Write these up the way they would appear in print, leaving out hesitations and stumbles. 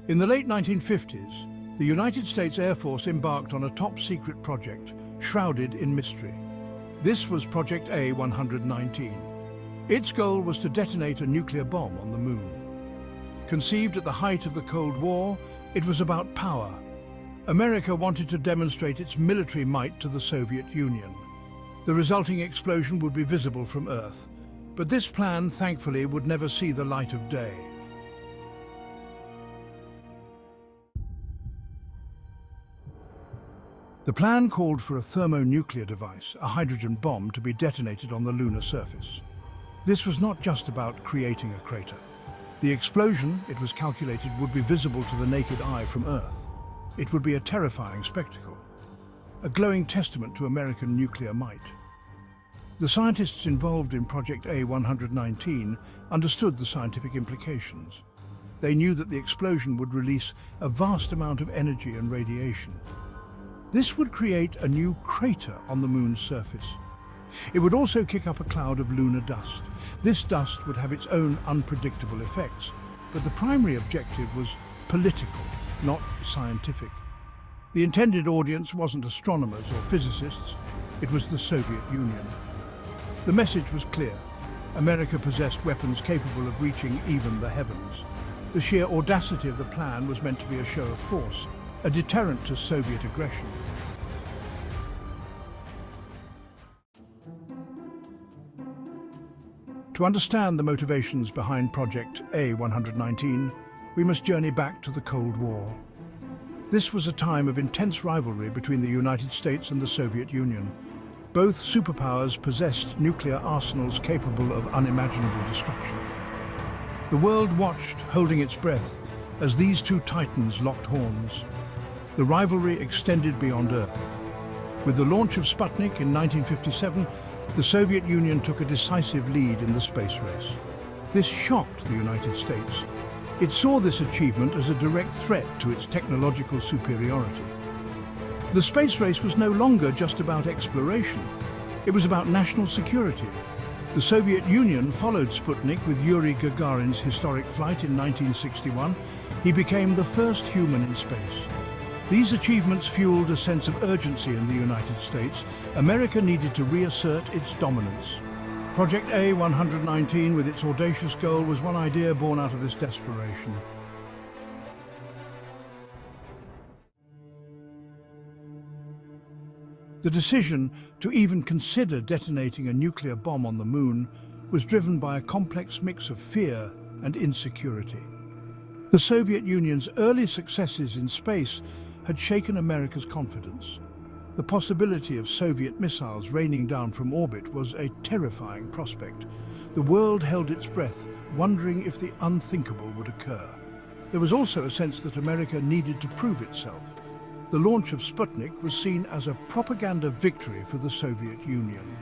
In the late 1950s, the United States Air Force embarked on a top-secret project shrouded in mystery. This was Project A-119. Its goal was to detonate a nuclear bomb on the moon. Conceived at the height of the Cold War, it was about power. America wanted to demonstrate its military might to the Soviet Union. The resulting explosion would be visible from Earth, but this plan, thankfully, would never see the light of day. The plan called for a thermonuclear device, a hydrogen bomb, to be detonated on the lunar surface. This was not just about creating a crater. The explosion, it was calculated, would be visible to the naked eye from Earth. It would be a terrifying spectacle, a glowing testament to American nuclear might. The scientists involved in Project A-119 understood the scientific implications. They knew that the explosion would release a vast amount of energy and radiation. This would create a new crater on the moon's surface. It would also kick up a cloud of lunar dust. This dust would have its own unpredictable effects, but the primary objective was political, not scientific. The intended audience wasn't astronomers or physicists, it was the Soviet Union. The message was clear. America possessed weapons capable of reaching even the heavens. The sheer audacity of the plan was meant to be a show of force, a deterrent to Soviet aggression. To understand the motivations behind Project A-119, we must journey back to the Cold War. This was a time of intense rivalry between the United States and the Soviet Union. Both superpowers possessed nuclear arsenals capable of unimaginable destruction. The world watched, holding its breath, as these two titans locked horns. The rivalry extended beyond Earth. With the launch of Sputnik in 1957, the Soviet Union took a decisive lead in the space race. This shocked the United States. It saw this achievement as a direct threat to its technological superiority. The space race was no longer just about exploration. It was about national security. The Soviet Union followed Sputnik with Yuri Gagarin's historic flight in 1961. He became the first human in space. These achievements fueled a sense of urgency in the United States. America needed to reassert its dominance. Project A-119, with its audacious goal, was one idea born out of this desperation. The decision to even consider detonating a nuclear bomb on the moon was driven by a complex mix of fear and insecurity. The Soviet Union's early successes in space had shaken America's confidence. The possibility of Soviet missiles raining down from orbit was a terrifying prospect. The world held its breath, wondering if the unthinkable would occur. There was also a sense that America needed to prove itself. The launch of Sputnik was seen as a propaganda victory for the Soviet Union.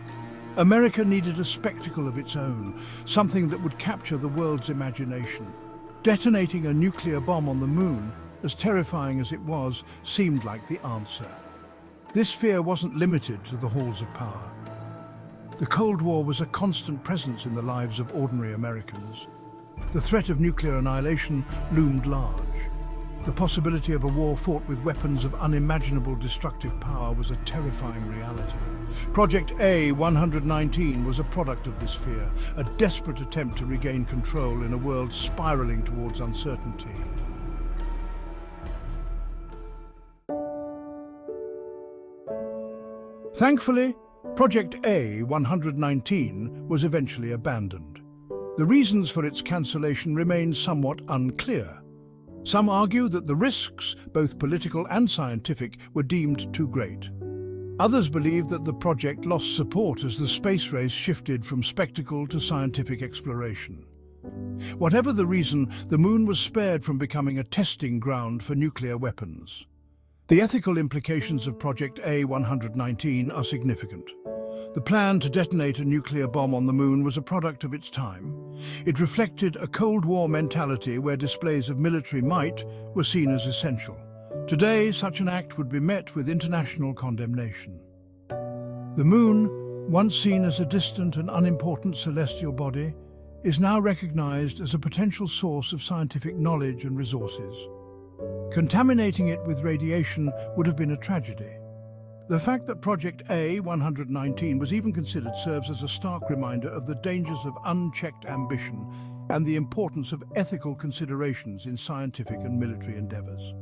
America needed a spectacle of its own, something that would capture the world's imagination. Detonating a nuclear bomb on the moon, as terrifying as it was, seemed like the answer. This fear wasn't limited to the halls of power. The Cold War was a constant presence in the lives of ordinary Americans. The threat of nuclear annihilation loomed large. The possibility of a war fought with weapons of unimaginable destructive power was a terrifying reality. Project A-119 was a product of this fear, a desperate attempt to regain control in a world spiraling towards uncertainty. Thankfully, Project A-119 was eventually abandoned. The reasons for its cancellation remain somewhat unclear. Some argue that the risks, both political and scientific, were deemed too great. Others believe that the project lost support as the space race shifted from spectacle to scientific exploration. Whatever the reason, the moon was spared from becoming a testing ground for nuclear weapons. The ethical implications of Project A-119 are significant. The plan to detonate a nuclear bomb on the moon was a product of its time. It reflected a Cold War mentality where displays of military might were seen as essential. Today, such an act would be met with international condemnation. The moon, once seen as a distant and unimportant celestial body, is now recognized as a potential source of scientific knowledge and resources. Contaminating it with radiation would have been a tragedy. The fact that Project A-119 was even considered serves as a stark reminder of the dangers of unchecked ambition and the importance of ethical considerations in scientific and military endeavors.